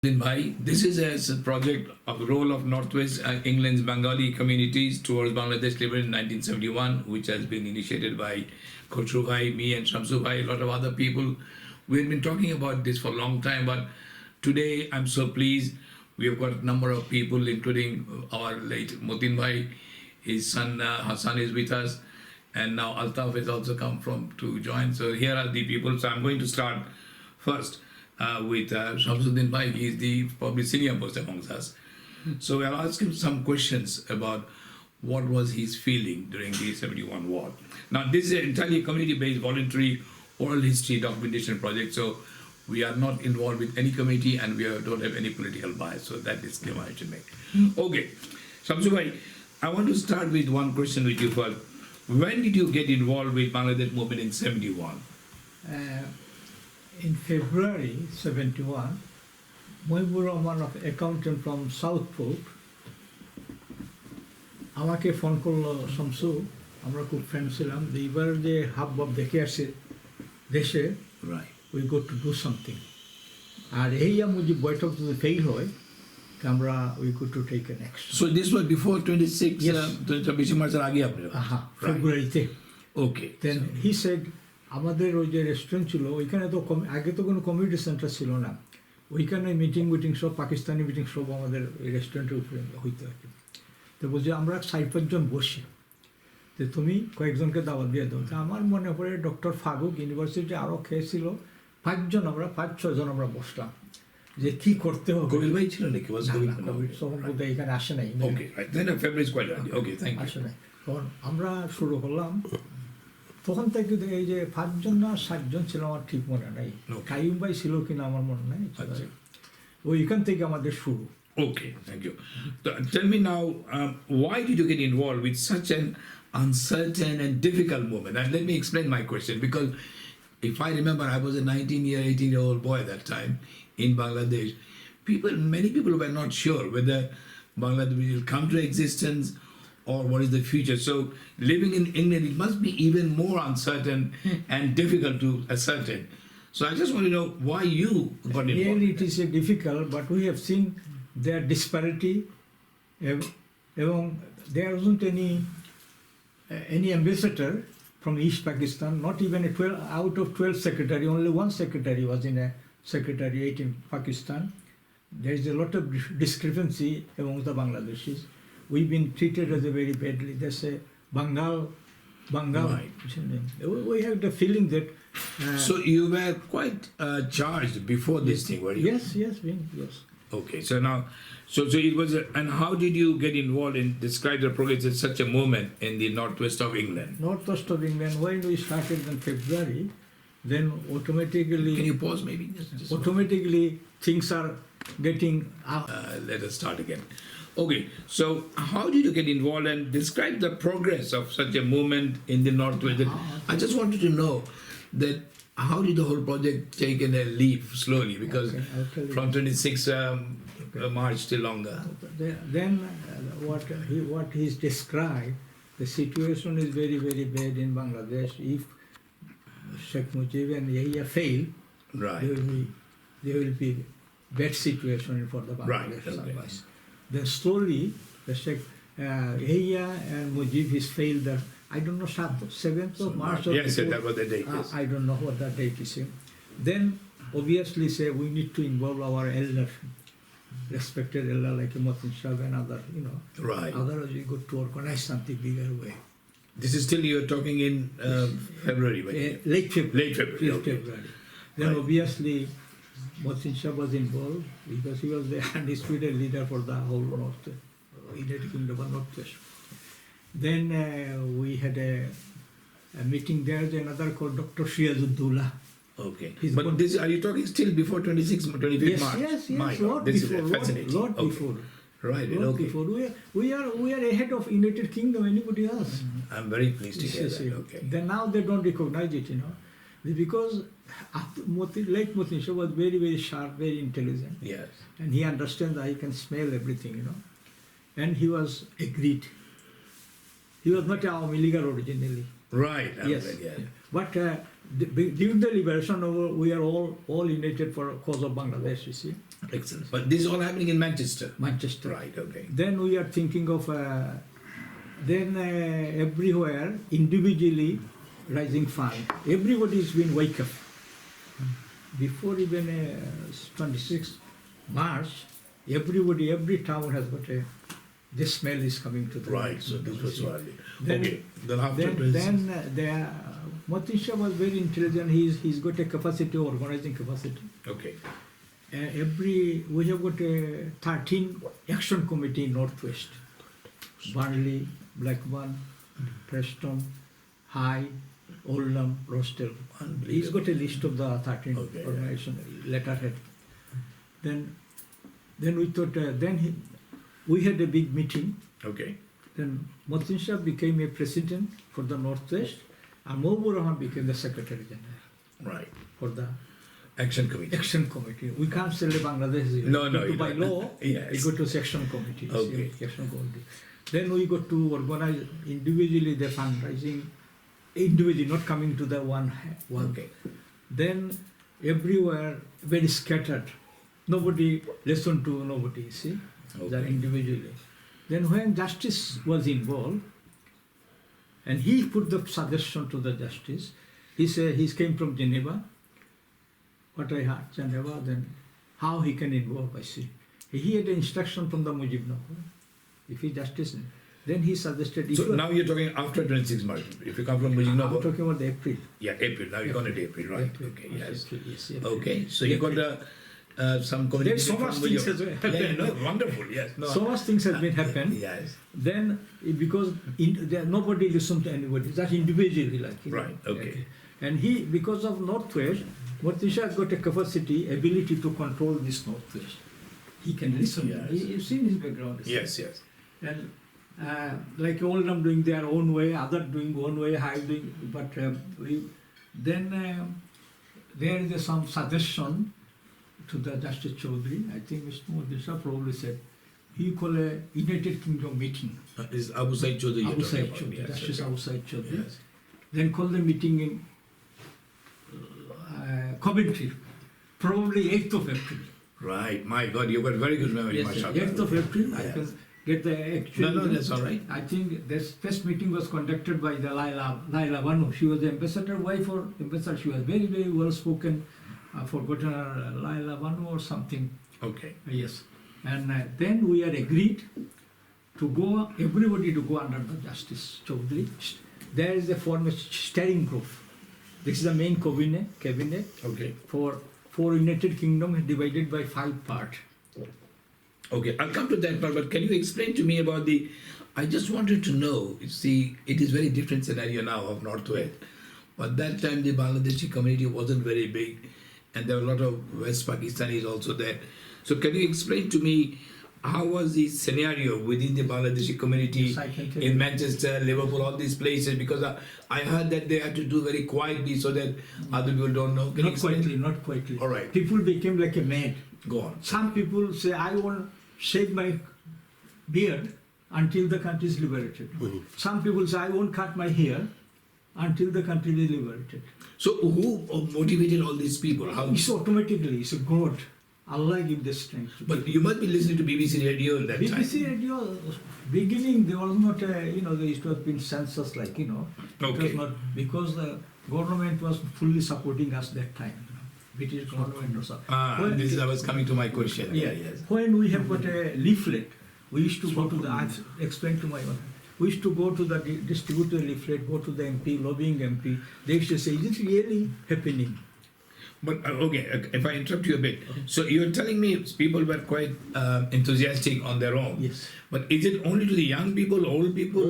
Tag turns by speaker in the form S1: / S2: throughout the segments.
S1: Bhai, this is a project of the role of Northwest England's Bengali communities towards Bangladesh Liberation in 1971, which has been initiated by Khosrow Bhai, me and Shamsu Bhai, a lot of other people. We've been talking about this for a long time, but today I'm so pleased. We have got a number of people, including our late Motin Bhai, his son Hassan is with us, and now Altaf has also come to join. So here are the people. So I'm going to start first with Shamsuddin Bhai. He is the probably senior most amongst us. So I'll ask him some questions about what was his feeling during the 71 war. Now this is an entirely community-based voluntary oral history documentation project, so we are not involved with any committee and we don't have any political bias, so that disclaimer I should make. Okay, Shamsu Bhai, I want to start with one question with you first. When did you get involved with Bangladesh movement in 71?
S2: In February 71, Mohibur Rahman, of accountant from Southport, আমাকে phone করলো, শামসু, আমরা খুব friend ছিলাম, এবার যে হাবভাব দেখে আসছে দেশে, we got to do something. আর এই মুজিব বৈঠক যদি ফেল হয়, আমরা we got to take an action.
S1: So this was before 26, yes. 26 মার্চের আগে আপনি?
S2: ফেব্রুয়ারিতে.
S1: Okay.
S2: Then he said, আমাদের ওই যে রেস্টুরেন্ট ছিল ওইখানে তো আগে তো কোনো কমিউনিটি সেন্টার ছিল না, ওইখানে মিটিং সব পাকিস্তানি মিটিং সব আমাদের ওই রেস্টুরেন্টের উপরে হইতে আর কি। তো বলছে আমরা 4-5 জন বসি, তো তুমি কয়েকজনকে দাওয়াত দিয়ে দাও। তো আমার মনে পড়ে ডক্টর ফারুক ইউনিভার্সিটি আরও খেয়েছিল, 5-6 জন আমরা বসলাম যে কি করতে হবে।
S1: কবির ভাই ছিল নাকি?
S2: তখন বোধহয় এখানে আসে নাই, আসে নাই। তখন আমরা শুরু করলাম, তখন থেকে এই যে 5 জন না 7 জন ছিল, আমার ঠিক মনে নাই, কাইম ভাই ছিল কিনা আমার মনে নাই, ওইখান থেকে আমাদের শুরু।
S1: Okay, thank you. Tell me now, why did you get involved with such an uncertain and difficult movement? And let me explain my question, because if I remember, I was a 18-year-old boy at that time in Bangladesh. Many people were not sure whether Bangladesh will come to existence or what is the future. So living in England, it must be even more uncertain and difficult to ascertain. So I just want to know why you got involved.
S2: Really, it is difficult, but we have seen their disparity. There wasn't any ambassador from East Pakistan, not even out of 12 secretary, only one secretary was in a secretariat in Pakistan. There is a lot of discrepancy among the Bangladeshis. We've been treated as a very badly. They say Bengal.
S1: Right.
S2: We have the feeling that.
S1: So you were quite charged before this thing, were you?
S2: Yes.
S1: Okay, so now, so it was, and how did you get involved in describe the progress at such a moment in the northwest of England?
S2: Northwest of England, when we started in February, then automatically.
S1: Can you pause maybe? Just
S2: automatically things are getting up.
S1: Let us start again. Okay, so how did you get involved and describe the progress of such a movement in the northwest? I just wanted to know that how did the whole project take a leap slowly, because from 26 March till longer.
S2: Then what he's described, the situation is very, very bad in Bangladesh. If Sheikh Mujib and Yahya fail,
S1: right,
S2: there will be bad situation for the Bangladesh.
S1: Right, okay.
S2: Then slowly, the Sheikh Yahya and Mujib has failed. I don't know, 7th of March.
S1: Yes, that was the date. Yes.
S2: I don't know what that date is. Then obviously say we need to involve our elder, respected elder like Motin Shah and other,
S1: Right.
S2: Otherwise we got to organize something bigger way.
S1: This is still you're talking in February,
S2: late February.
S1: Okay.
S2: Then
S1: right.
S2: Obviously Motin Shah was involved because he was the undisputed leader for the whole North, United Kingdom of Northwest. Then we had a meeting there, another called Dr. Shiazuddullah.
S1: Okay. But this, are you talking still before 25th March?
S2: Yes.
S1: Lot before. Right, okay.
S2: Before. We are ahead of United Kingdom, anybody else.
S1: I'm very pleased to hear that. Okay.
S2: Then now they don't recognize it, because late Motin Shah was very, very sharp, very intelligent.
S1: Yes.
S2: And he understands that he can smell everything, And he was agreed. He was not our illegal originally.
S1: Right.
S2: Yes. But during the liberation, we are all united for the cause of Bangladesh, you see.
S1: Excellent. But this is all happening in Manchester.
S2: Manchester.
S1: Right, okay.
S2: Then we are thinking of everywhere individually rising fund. Everybody's been wake up. Before even 26 March, everybody, every town has got this smell is coming to the
S1: Right, so this was why.
S2: Then-
S1: Okay, then after
S2: Motisha was very intelligent. He's got a capacity, organizing capacity.
S1: Okay,
S2: We have got a 13 action committee in Northwest. Burnley, Blackburn, Preston, High, Oldham, Rochdale. He's got a list of the 13
S1: Okay,
S2: organization letterhead. Then we thought, we had a big meeting.
S1: okay,
S2: Then Matin Shah became a president for the Northwest, and Mahbubur Rahman became the secretary general
S1: right.
S2: for the
S1: Action committee.
S2: action committee. We can't say Bangladesh.
S1: No, no, you
S2: By
S1: don't.
S2: law,
S1: Yes.
S2: we go to section committees.
S1: Okay.
S2: Action committee. Then we got to organize individually the fundraising, individually, not coming to the one.
S1: Okay.
S2: Then everywhere, very scattered. Nobody listened to nobody, see, the
S1: Okay.
S2: individually. Then when justice was involved, and he put the suggestion to the justice, he said he came from Geneva. What I heard, Geneva, then how he can involve, I see. He had an instruction from the Mujibnagar. If he justice, then he suggested. if
S1: So
S2: you are-
S1: now you're talking after 26 March. If you come from
S2: I'm
S1: Mujibnagar.
S2: talking about the April.
S1: Yeah, April. Now you're going to April, right?
S2: April.
S1: Okay, yes.
S2: April, yes, April.
S1: Okay, so you got some communication.
S2: There's so much
S1: from
S2: things
S1: Mujibnagar.
S2: as well.
S1: Yeah, no, wonderful. Yes. No.
S2: So much things has been happened.
S1: Yes.
S2: Then, because nobody listened to anybody, just individually, like.
S1: Right, okay.
S2: And he, because of Northwest, Motisha has got a capacity, ability to control this Northwest. He can listen.
S1: Yes.
S2: You've seen his background.
S1: Yes, yes.
S2: And like all of them doing their own way, other doing one way, high doing. But there is some suggestion to the Justice Chaudhary. I think Mr. Motisha probably said he called a United Kingdom meeting.
S1: Is Abu Said Chaudhary you're
S2: Abu
S1: talking
S2: Said
S1: about?
S2: Chaudhary,
S1: Yes,
S2: Justice
S1: okay.
S2: Abu Said Chaudhary.
S1: Yes.
S2: Then called the meeting in Coventry, probably 8th of April.
S1: Right. My God, you've got very good memory,
S2: Yes,
S1: mashallah.
S2: 8th of April. I
S1: Yes.
S2: can get the actual.
S1: No, that's all right.
S2: I think this first meeting was conducted by the Laila Banu. She was the ambassador wife or ambassador. She was very, very well spoken. I've forgotten her, Laila Banu or something.
S1: Okay.
S2: Yes. And then we are agreed to go, everybody to go under the Justice Chaudhary. There is a former steering group. This is the main cabinet
S1: Okay.
S2: for United Kingdom divided by 5 parts.
S1: Okay, I'll come to that part, but can you explain to me about I just wanted to know, you see, it is very different scenario now of Northwest, but that time the Bangladeshi community wasn't very big, and there were a lot of West Pakistanis also there. So can you explain to me, how was the scenario within the Bangladeshi community
S2: Yes, I can tell
S1: in
S2: you.
S1: Manchester, Liverpool, all these places? Because I heard that they had to do very quietly so that other people don't know. Can you
S2: Not
S1: explain?
S2: quietly.
S1: All right.
S2: People became like a mad.
S1: Go on.
S2: Some people say, I won't shave my beard until the country is liberated. Some people say, I won't cut my hair until the country is liberated.
S1: So who motivated all these people? How?
S2: It's automatically, it's a God. Allah give the strength.
S1: But you must be listening to BBC radio at that time.
S2: BBC radio, beginning, there was not it was been census like, It
S1: Okay.
S2: was not, because the government was fully supporting us that time. British government or something.
S1: I was coming to my question.
S2: Yeah, yes. When we have got a leaflet, we used to go to the, I explained to my wife, we used to go to the distribute the leaflet, go to the MP, lobbying MP. They used to say, is it really happening?
S1: But okay, if I interrupt you a bit, so you're telling me people were quite enthusiastic on their own.
S2: Yes.
S1: But is it only to the young people, old people?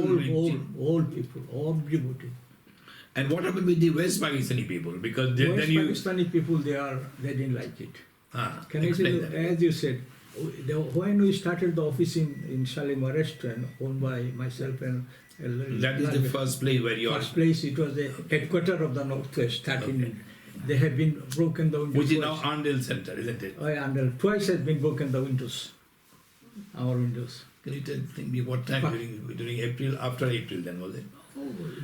S2: Old people, everybody.
S1: And what happened with the West Pakistani people? Because then
S2: West
S1: you.
S2: Pakistani people, they didn't like it. Can I tell
S1: Explain
S2: you,
S1: that.
S2: as you said, when we started the office in Shalimar restaurant, owned by myself and
S1: That is the first place where you are.
S2: first place, it was the headquarters of the Northwest, 13.
S1: Okay.
S2: They have been broken the windows.
S1: Which is now
S2: twice.
S1: Arndale Center, isn't it?
S2: And twice has been broken the windows, our windows.
S1: Can you tell me what time
S2: But-
S1: during April, after April then was it?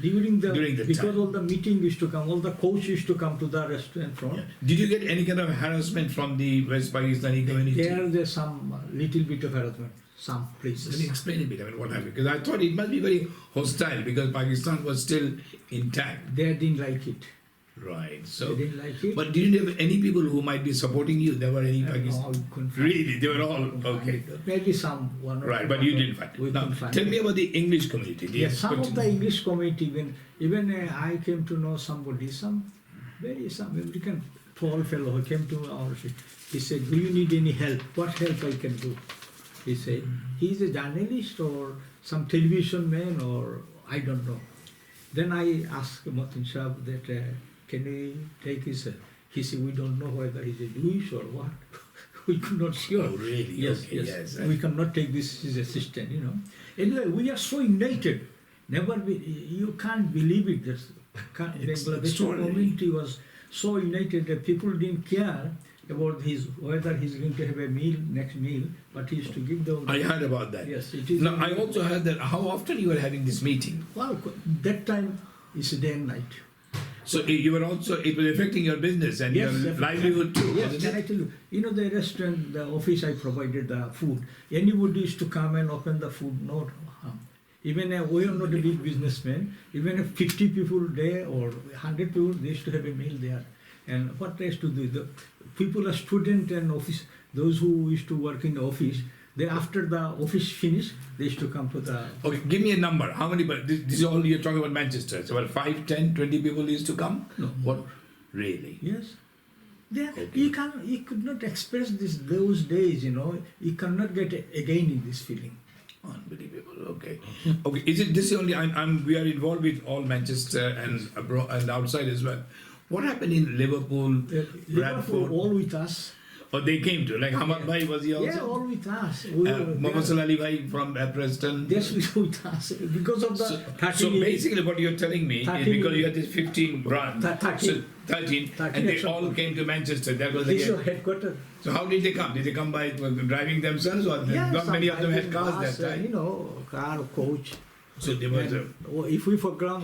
S2: During the because
S1: time.
S2: all the meeting used to come, all the coach used to come to the restaurant front.
S1: Yeah. Did you get any kind of harassment from the West Pakistani community?
S2: There's some little bit of harassment, some
S1: Can you
S2: places.
S1: explain a bit? I mean, what happened? Because I thought it must be very hostile because Pakistan was still intact.
S2: They didn't like it.
S1: Right. So,
S2: They didn't like it.
S1: but didn't you have any people who might be supporting you? There were any Pakistan?
S2: No, we couldn't find
S1: Really? They were all
S2: couldn't find
S1: okay.
S2: it. Maybe some one or
S1: Right,
S2: two,
S1: but you didn't find
S2: we
S1: it. Now,
S2: couldn't find
S1: tell
S2: it.
S1: me about the English community.
S2: Yes, some of the English community, even I came to know somebody, some American tall fellow who came to our office. He said, "Do you need any help? What help I can do?" He said, "He's a journalist or some television man or I don't know." Then I asked Martin Shah that can we take his help? He said, "We don't know whether he's a Jewish or what." We could not sure.
S1: Oh, really?
S2: Yes,
S1: Okay, yes.
S2: We cannot take this as assistant, you know. Anyway, we are so united. You can't believe it.
S1: It's
S2: Bangladeshi
S1: extraordinary.
S2: community was so united that people didn't care about whether he's going to have a next meal, but he used to give them.
S1: I heard about that.
S2: Yes, it is.
S1: Now, I also heard that how often you were having this meeting.
S2: Well, that time is day and night.
S1: So you were also, it was affecting your business and
S2: Yes,
S1: your
S2: definitely.
S1: livelihood too,
S2: Yes,
S1: wasn't
S2: can I
S1: it?
S2: tell you, the restaurant, the office, I provided the food. Anybody used to come and open the food, no harm. Even we are not a big businessman, even if 50 people there or 100 people, they used to have a meal there. And what they used to do, the people are student and office, those who used to work in the office, they after the office finished, they used to come to the.
S1: Okay, give me a number. How many, but this is all you're talking about Manchester. So about 5, 10, 20 people used to come?
S2: No.
S1: What? Really?
S2: Yes. Then
S1: Okay.
S2: you could not express those days, you know. You cannot get again in this feeling.
S1: Unbelievable. Okay. Okay. Is it this only? We are involved with all Manchester and abroad and outside as well. What happened in Liverpool,
S2: Liverpool,
S1: Bradford?
S2: all with us.
S1: Or they came to like Hamad Bhai, was he also?
S2: Yeah, all with us.
S1: Mohammad Ali Bhai from Preston.
S2: Yes, with us because of the
S1: So,
S2: 30
S1: so basically, what you're telling me is
S2: 13
S1: because you had this 15 branch,
S2: 13.
S1: so 13,
S2: 13
S1: and they
S2: extra.
S1: all came to Manchester. That was
S2: This is
S1: again.
S2: headquarters.
S1: So how did they come? Did they come by driving themselves, or not many of them had cars that time?
S2: You know, car, coach.
S1: So there was a.
S2: And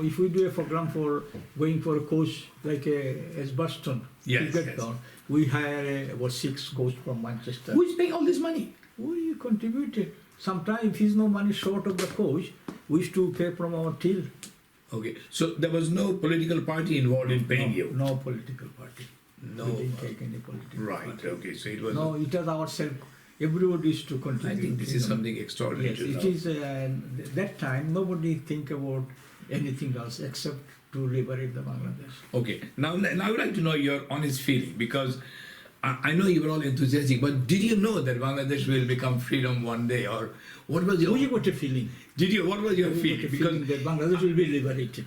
S2: if we do a program for going for a coach like as Boston,
S1: Yes,
S2: to get
S1: yes.
S2: down, we hire about 6 coach from Manchester.
S1: Who is paying all this money?
S2: We contributed. Sometimes if there's no money short of the coach, we used to pay from our till.
S1: Okay, so there was no political party involved in paying you.
S2: No political party.
S1: No.
S2: We didn't take any political
S1: Right.
S2: party.
S1: Okay. So it was.
S2: No, it was ourselves. Everybody used to contribute.
S1: I think this
S2: you
S1: is
S2: know.
S1: something extraordinary
S2: Yes,
S1: to know.
S2: it is. That time, nobody think about anything else except to liberate the Bangladesh.
S1: Okay. Now I would like to know your honest feeling because I know you were all enthusiastic, but did you know that Bangladesh will become freedom one day, or what was your?
S2: We got a feeling.
S1: Did you? What was your
S2: We got
S1: feeling?
S2: a
S1: Because
S2: feeling that Bangladesh will be liberated.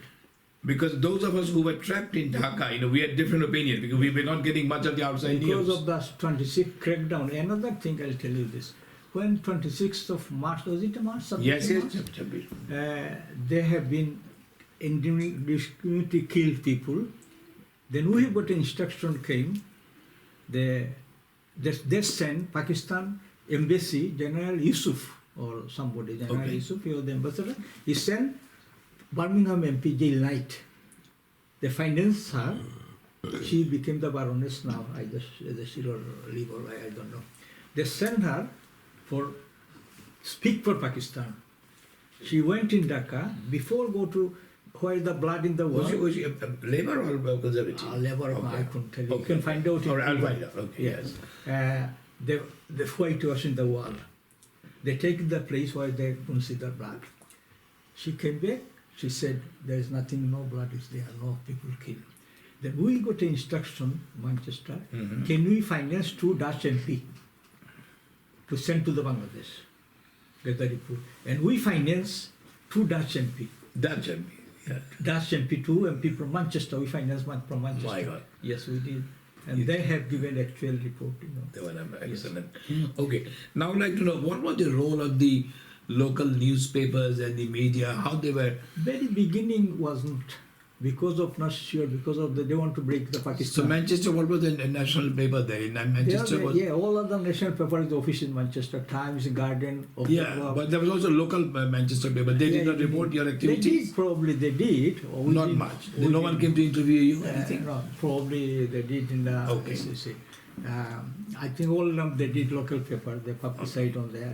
S1: because those of us who were trapped in Dhaka, we had different opinions because we were not getting much of the outside
S2: Because
S1: news.
S2: of the 26th crackdown. Another thing I'll tell you this. When 26th of March, was it a March?
S1: Yes, yes.
S2: March? They have been indiscriminately killed people. Then we got instruction came. They sent Pakistan embassy, General Yusuf or somebody, General
S1: Okay.
S2: Yusuf, he was the ambassador. He sent Birmingham MP Jill Knight. They financed her. She became the Baroness now. She or leave or I don't know. They sent her for speak for Pakistan. She went in Dhaka before go to where the blood in the world.
S1: Was she a Labour or a Conservative?
S2: Labor,
S1: Okay.
S2: I couldn't tell you.
S1: Okay.
S2: You can find out.
S1: Or
S2: in
S1: I'll
S2: Google.
S1: find out. Okay.
S2: Yes. The white was in the wall. They take the place where they consider blood. She came back. She said, "There is nothing. No blood is there. No people killed." Then we got an instruction, Manchester.
S1: Mhm.
S2: Can we finance 2 Dutch MP to send to the Bangladesh? Get the report. And we finance 2 Dutch MP.
S1: Dutch MP. Yeah.
S2: Dutch MP, 2 MP from Manchester. We finance one from Manchester.
S1: My God.
S2: Yes, we did. And
S1: Yes.
S2: they have given actual report, you know.
S1: They were excellent. Okay. Now I'd like to know what was the role of the local newspapers and the media, how they were.
S2: Very beginning wasn't because of not sure, because of they want to break the
S1: So
S2: Pakistan.
S1: Manchester, what was the national paper there? In Manchester was...
S2: Yeah, all other national papers, the office in Manchester, Times, Guardian.
S1: Yeah, but there was also local Manchester paper. They did not report your
S2: They
S1: activities?
S2: did, probably they did. Or we
S1: Not
S2: did-
S1: much.
S2: we
S1: No
S2: did.
S1: one came to interview you or anything?
S2: No, probably they did in the
S1: Okay.
S2: SEC. I think all of them they did local paper, they publicized on there,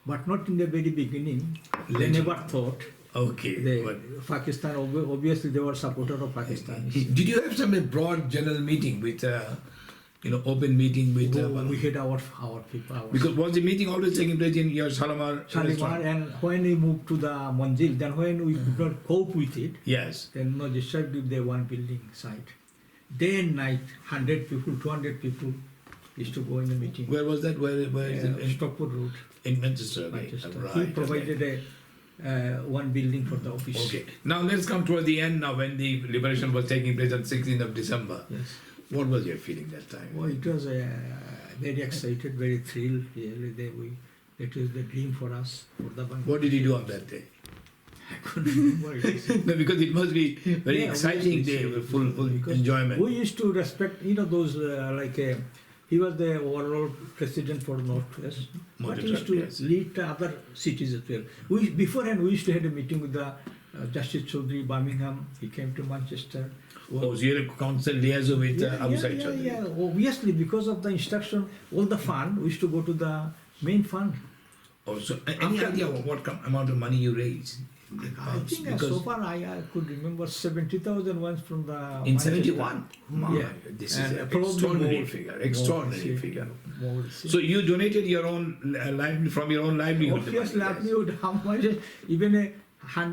S2: but not in the very beginning. They
S1: Later.
S2: never thought.
S1: Okay. But
S2: Pakistan, obviously they were supporter of Pakistan.
S1: did you have some broad general meeting with, open meeting with...
S2: We had our people.
S1: because was the meeting always taking place in your Shalimar
S2: Shalimar,
S1: restaurant?
S2: and when we moved to the Manzil, then when we could not cope with it,
S1: Yes.
S2: then no, just give the one building site. Day and night, 100 people, 200 people used to go in the meeting.
S1: Where was that? Where is it? In,
S2: Stockport Road,
S1: in Manchester. Okay.
S2: Manchester.
S1: Right.
S2: He provided one building for the office.
S1: Okay. Now let's come toward the end now when the liberation was taking place on 16th of December.
S2: Yes.
S1: What was your feeling that time?
S2: Well, it was very excited, very thrilled. Really, it was the dream for us, for the Bangladesh.
S1: What did you do on that day?
S2: I couldn't remember it.
S1: No, because it must be very
S2: Yeah,
S1: exciting day
S2: obviously,
S1: with full
S2: because
S1: enjoyment.
S2: We used to respect, those he was the overall president for Northwest, but he used to
S1: Yes.
S2: lead the other cities as well. Beforehand, we used to have a meeting with the Justice Chaudhry, Birmingham. He came to Manchester.
S1: Oh, so you're a constant liaison with outside
S2: yeah. Obviously, because of the instruction, all the fund, we used to go to the main fund.
S1: Oh, so any idea what amount of money you raised?
S2: I think so far I could remember 70,000 once from the
S1: In
S2: Manchester.
S1: 71?
S2: Yeah.
S1: This is
S2: And
S1: an
S2: probably
S1: extraordinary
S2: more.
S1: figure. Extraordinary
S2: More,
S1: figure.
S2: more,
S1: So you donated your own livelihood from your own livelihood. the
S2: obvious
S1: money, yes.
S2: livelihood, how much? Even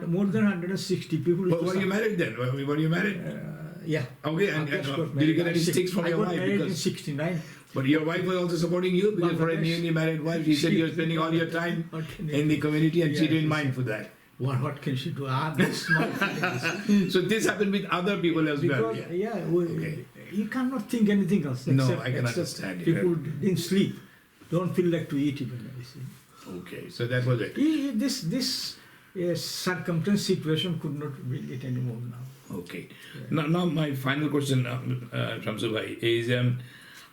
S2: more than 160 people.
S1: But were you married then? Were you married?
S2: Yeah.
S1: Okay, and
S2: I just got
S1: did you
S2: married.
S1: get any sticks from your
S2: I got
S1: wife?
S2: married in
S1: Because,
S2: 69.
S1: but your wife was also supporting you because for a
S2: Bangladesh.
S1: newly married wife, she said you're spending all your time
S2: What can
S1: in the community and she
S2: Yeah,
S1: didn't
S2: she
S1: mind for that.
S2: what can she do? That's my feelings.
S1: So this happened with other people as well.
S2: Because,
S1: Yeah.
S2: okay. You cannot think anything else.
S1: No,
S2: except-
S1: I can
S2: except
S1: understand it.
S2: People didn't sleep, don't feel like to eat even. You see.
S1: Okay, so that was it.
S2: This circumstance situation could not bring it anymore now.
S1: Okay.
S2: Yeah.
S1: Now my final question, Shamsuddin, is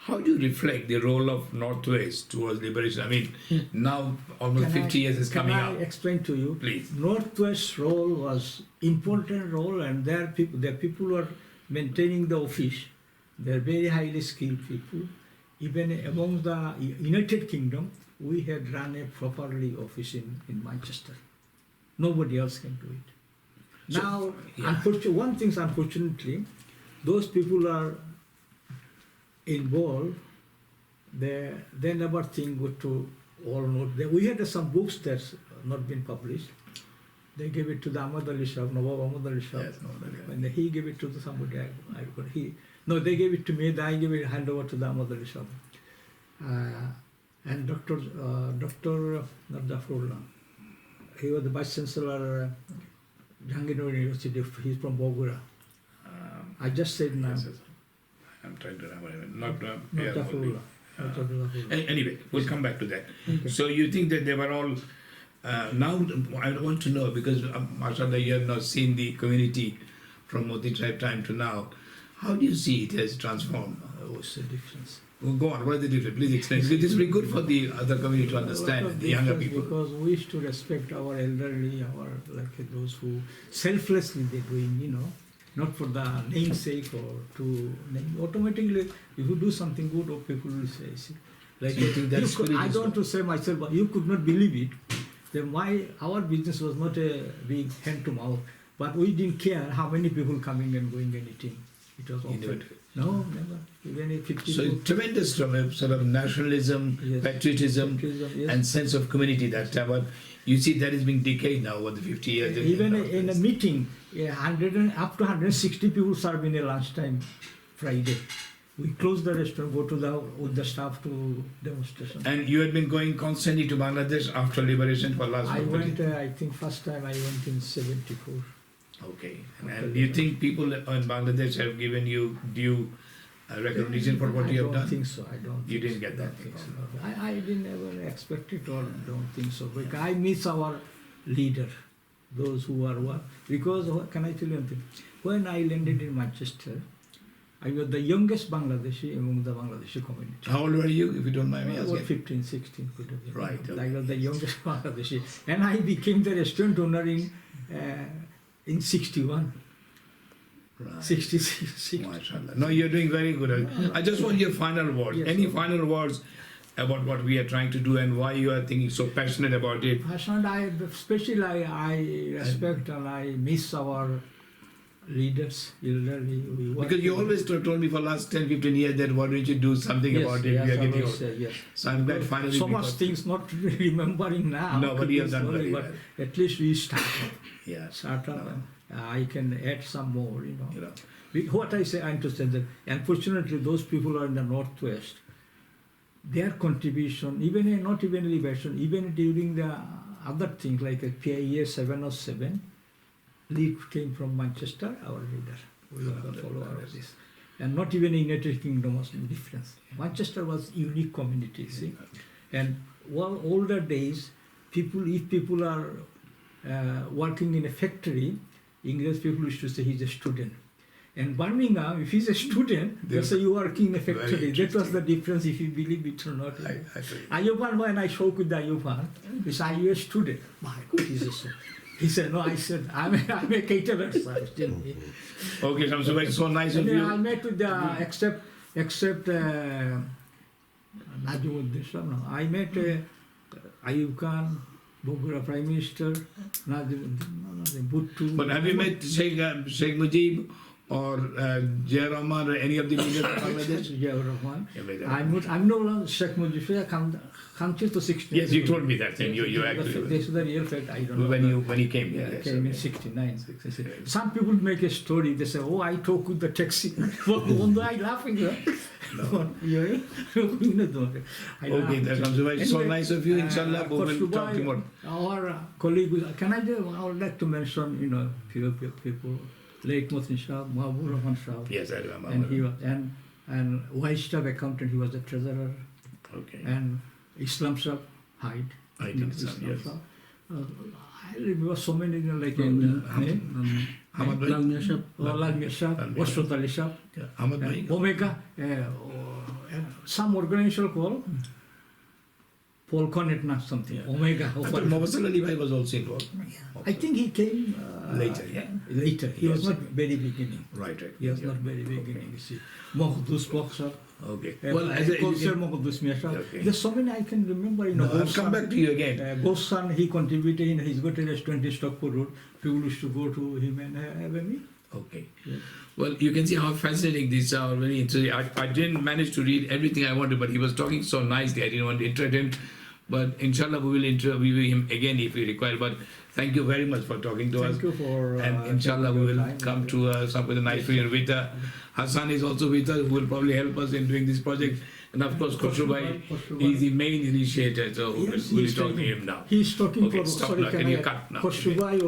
S1: how do you reflect the role of Northwest towards liberation? I mean, now almost 50 years is coming
S2: Can
S1: up.
S2: I explain to you?
S1: Please.
S2: Northwest's role was important role, and their people were maintaining the office. They're very highly skilled people. Even among the United Kingdom, we had run a properly office in Manchester. Nobody else can do it.
S1: So,
S2: Now,
S1: yeah.
S2: one thing, unfortunately, those people are involved. They never think good to all know. We had some books that's not been published. They gave it to the Ahmad Ali Shah, Nawab Ahmad Ali Shah.
S1: Yes, Ahmad Ali, yeah.
S2: And he gave it to somebody. They gave it to me. I gave it hand over to the Ahmad Ali Shah. And Dr. Not Jafarullah. He was the Vice Chancellor Jahangir University. He's from Bogura. I just said now.
S1: Yes, yes. I'm trying to remember. Not
S2: Jafarullah. Not Jafarullah.
S1: Anyway, we'll come back to that.
S2: Okay.
S1: So you think that they were all... now, I want to know, because mashallah, you have now seen the community from Modi tribe time to now. How do you see it has transformed?
S2: What's the difference?
S1: Well, go on, what is the difference? Please explain. Because this will be good for the other community to understand,
S2: Lot of
S1: the younger
S2: difference
S1: people.
S2: Because we used to respect our elderly, those who selflessly they're doing, not for the namesake or to name. Automatically, if you do something good, people will say, see. Like
S1: So you think that spirit
S2: I
S1: is
S2: don't
S1: what-
S2: want to say myself, but you could not believe it. Then our business was not a big hand to mouth, but we didn't care how many people coming and going and eating. It was
S1: You
S2: often.
S1: never-
S2: No, never. Even if 50
S1: So
S2: people.
S1: tremendous sort of nationalism,
S2: Yes.
S1: patriotism,
S2: Yes.
S1: and sense of community that time. But you see that is being decayed now over the 50 years.
S2: Even in a meeting, 100 and up to 160 people serve in a lunchtime Friday. We close the restaurant, go with the staff to demonstration.
S1: And you had been going constantly to Bangladesh after liberation for last
S2: I
S1: 50
S2: went, I think first time I went in 74.
S1: Okay. And do you think people in Bangladesh have given you due recognition for what you have
S2: I
S1: done?
S2: don't think so. I don't.
S1: You
S2: think
S1: didn't
S2: so.
S1: get that
S2: Don't think
S1: thing.
S2: so. I didn't ever expect it or don't think so. Because I miss our leader. those who are what. Because can I tell you something? When I landed in Manchester, I was the youngest Bangladeshi among the Bangladeshi community.
S1: How old were you, if you don't mind me
S2: About
S1: asking?
S2: 15, 16.
S1: Right,
S2: I
S1: okay.
S2: was the youngest Bangladeshi. And I became the restaurant owner in 61.
S1: Right.
S2: 66.
S1: MashaAllah. No, you're doing very good. I just want your final words.
S2: Yes,
S1: Any
S2: sir.
S1: final words about what we are trying to do and why you are thinking so passionate about it?
S2: Hassan, especially I respect and I miss our leaders, elderly.
S1: Because you always told me for last 10, 15 years that why don't you do something about it?
S2: Yes,
S1: We are
S2: I
S1: getting
S2: always
S1: old.
S2: say, yes.
S1: So I'm glad finally
S2: So
S1: we
S2: much
S1: got-
S2: things not remembering now.
S1: No, but you have done
S2: Sorry,
S1: very
S2: but
S1: well.
S2: at least we started.
S1: Yeah.
S2: I can add some more,
S1: You know.
S2: What I say, I understand that unfortunately those people are in the northwest. Their contribution, even not even liberation, even during the other things like a PIA 707, lead came from Manchester, our leader. We are the follower of this. And not even in United Kingdom was no difference. Manchester was unique community, see. And well, older days, if people are working in a factory, English people used to say he's a student. And Birmingham, if he's a student, they say you are working in a factory. That was the difference, if you believe it or not. Ayuban, when I spoke with the Ayuban, he said, are you a student? My God, he's a student. He said, no, I said, I'm a caterer, sir.
S1: Okay, Shamsu bhai, so nice of
S2: And
S1: you.
S2: I met with the, except Najimuddin Shah, no. I met Ayub Khan, Bogura Prime Minister, Najimuddin, Bhutto.
S1: But have you met Sheikh Mujib or Jai Rahman or any of the leaders of Bangladesh?
S2: Yeah, Rahman.
S1: Yeah, but,
S2: I'm no Sheikh Mujib, Khanchi to 16.
S1: Yes, you told me that thing. You actually.
S2: This is the real fact, I don't know.
S1: When you came,
S2: Yeah,
S1: yeah.
S2: I came in 69. Some people make a story, they say, oh, I talk with the taxi. One day I laughing.
S1: Okay, Shamsu bhai, so nice of you. Inshallah, we will talk to more.
S2: Our colleague, I would like to mention, few people, Lake Mohsin Shah, Mahabur Rahman Shah.
S1: Yes, I remember.
S2: And he was, and Vice Staff Accountant, he was the treasurer.
S1: Okay.
S2: And Islam Shah, Hyde.
S1: I think so, yes.
S2: I remember so many, like
S1: Ahmad bhai?
S2: Lal Mir Shah, Washrut Ali Shah,
S1: Yeah, Ahmad bhai.
S2: Omega, some organization called Paul Connet, not something.
S1: Yeah.
S2: Omega.
S1: I thought Mohammad Ali bhai was also involved.
S2: I think he came
S1: Later, yeah.
S2: Later. He was
S1: Yes.
S2: not very beginning.
S1: Right.
S2: He was
S1: Yeah.
S2: not very beginning. You see, Mohdus Boxer.
S1: Okay.
S2: Well,
S1: as a
S2: Mohdus Miasha.
S1: Okay.
S2: There's so many I can remember.
S1: I'll come back to you again.
S2: Ghosan, he contributed in his got a restaurant in Stockport Road. People used to go to him and have a meal.
S1: Okay.
S2: Yeah.
S1: Well, you can see how fascinating these are. Very interesting. I didn't manage to read everything I wanted, but he was talking so nicely. I didn't want to interrupt him. But inshallah, we will interview him again if we require. But thank you very much for talking to us.
S2: Thank you for.
S1: And inshallah, we will come to some with a nice reunion with Hassan is also with us, who will probably help us in doing this project. And of course, Khosrow bhai is the main initiator, so we'll talk to him now.
S2: He's talking
S1: Okay,
S2: for.
S1: stop
S2: Sorry,
S1: now. Can you cut now?
S2: Khosrow bhai